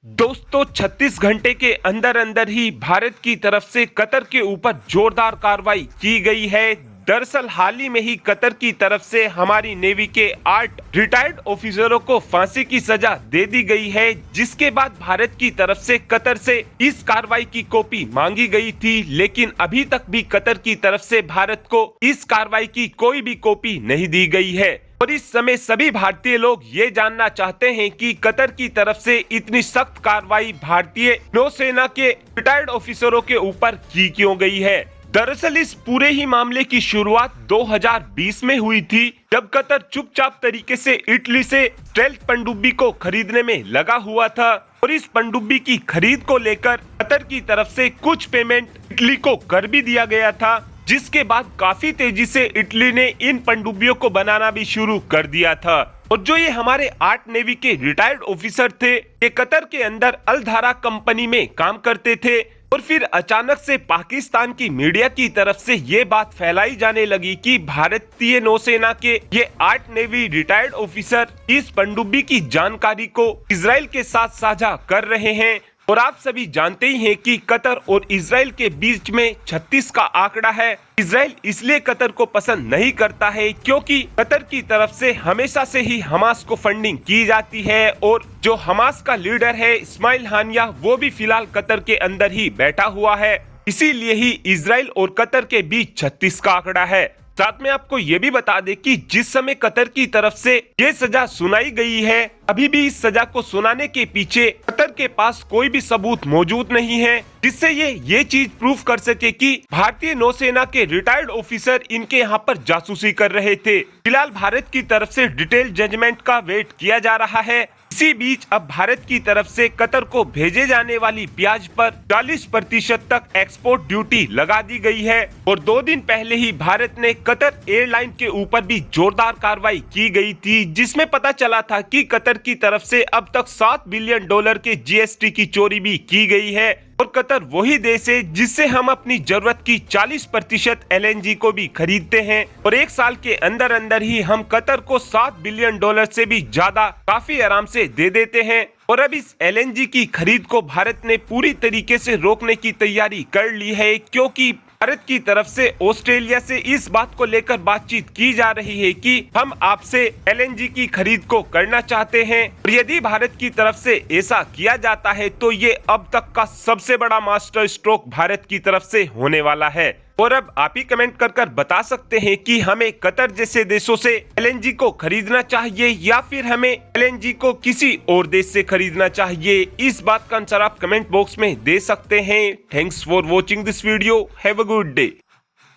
दोस्तों 36 घंटे के अंदर अंदर ही भारत की तरफ से कतर के ऊपर जोरदार कार्रवाई की गई है। दरअसल हाल ही में ही कतर की तरफ से हमारी नेवी के 8 रिटायर्ड ऑफिसरों को फांसी की सजा दे दी गई है, जिसके बाद भारत की तरफ से कतर से इस कार्रवाई की कॉपी मांगी गई थी, लेकिन अभी तक भी कतर की तरफ से भारत को इस कार्रवाई की कोई भी कॉपी नहीं दी गई है। और इस समय सभी भारतीय लोग ये जानना चाहते हैं कि कतर की तरफ से इतनी सख्त कार्रवाई भारतीय नौसेना के रिटायर्ड ऑफिसरों के ऊपर की क्यों गई है। दरअसल इस पूरे ही मामले की शुरुआत 2020 में हुई थी, जब कतर चुपचाप तरीके से इटली से स्टेल्थ पनडुब्बी को खरीदने में लगा हुआ था और इस पनडुब्बी की खरीद को लेकर कतर की तरफ से कुछ पेमेंट इटली को कर भी दिया गया था, जिसके बाद काफी तेजी से इटली ने इन पनडुब्बियों को बनाना भी शुरू कर दिया था। और जो ये हमारे 8 नेवी के रिटायर्ड ऑफिसर थे, ये कतर के अंदर अलधारा कंपनी में काम करते थे और फिर अचानक से पाकिस्तान की मीडिया की तरफ से ये बात फैलाई जाने लगी कि भारतीय नौसेना के ये 8 नेवी रिटायर्ड ऑफिसर इस पनडुब्बी की जानकारी को इजराइल के साथ साझा कर रहे हैं। और आप सभी जानते ही हैं कि कतर और इजराइल के बीच में 36 का आंकड़ा है। इजराइल इसलिए कतर को पसंद नहीं करता है क्योंकि कतर की तरफ से हमेशा से ही हमास को फंडिंग की जाती है और जो हमास का लीडर है इस्माइल हानिया, वो भी फिलहाल कतर के अंदर ही बैठा हुआ है। इसीलिए ही इजराइल और कतर के बीच 36 का आंकड़ा है। साथ में आपको ये भी बता दें कि जिस समय कतर की तरफ से ये सजा सुनाई गई है, अभी भी इस सजा को सुनाने के पीछे कतर के पास कोई भी सबूत मौजूद नहीं है, जिससे ये चीज प्रूफ कर सके कि भारतीय नौसेना के रिटायर्ड ऑफिसर इनके यहाँ पर जासूसी कर रहे थे। फिलहाल भारत की तरफ से डिटेल जजमेंट का वेट किया जा रहा है। इसी बीच अब भारत की तरफ से कतर को भेजे जाने वाली प्याज पर 40% तक एक्सपोर्ट ड्यूटी लगा दी गई है और 2 दिन पहले ही भारत ने कतर एयरलाइन के ऊपर भी जोरदार कार्रवाई की गई थी, जिसमें पता चला था कि कतर की तरफ से अब तक $7 बिलियन के जीएसटी की चोरी भी की गई है। और कतर वही देश है जिससे हम अपनी जरूरत की 40% एलएनजी को भी खरीदते हैं और 1 साल के अंदर अंदर ही हम कतर को $7 बिलियन से भी ज्यादा काफी आराम से दे देते हैं। और अब इस एलएनजी की खरीद को भारत ने पूरी तरीके से रोकने की तैयारी कर ली है, क्योंकि भारत की तरफ से ऑस्ट्रेलिया से इस बात को लेकर बातचीत की जा रही है कि हम आपसे एलएनजी की खरीद को करना चाहते हैं और यदि भारत की तरफ से ऐसा किया जाता है तो ये अब तक का सबसे बड़ा मास्टर स्ट्रोक भारत की तरफ से होने वाला है। और अब आप ही कमेंट कर बता सकते हैं कि हमें कतर जैसे देशों से एलएनजी को खरीदना चाहिए या फिर हमें एलएनजी को किसी और देश से खरीदना चाहिए। इस बात का आंसर आप कमेंट बॉक्स में दे सकते हैं। Thanks for watching this video. Have a good day.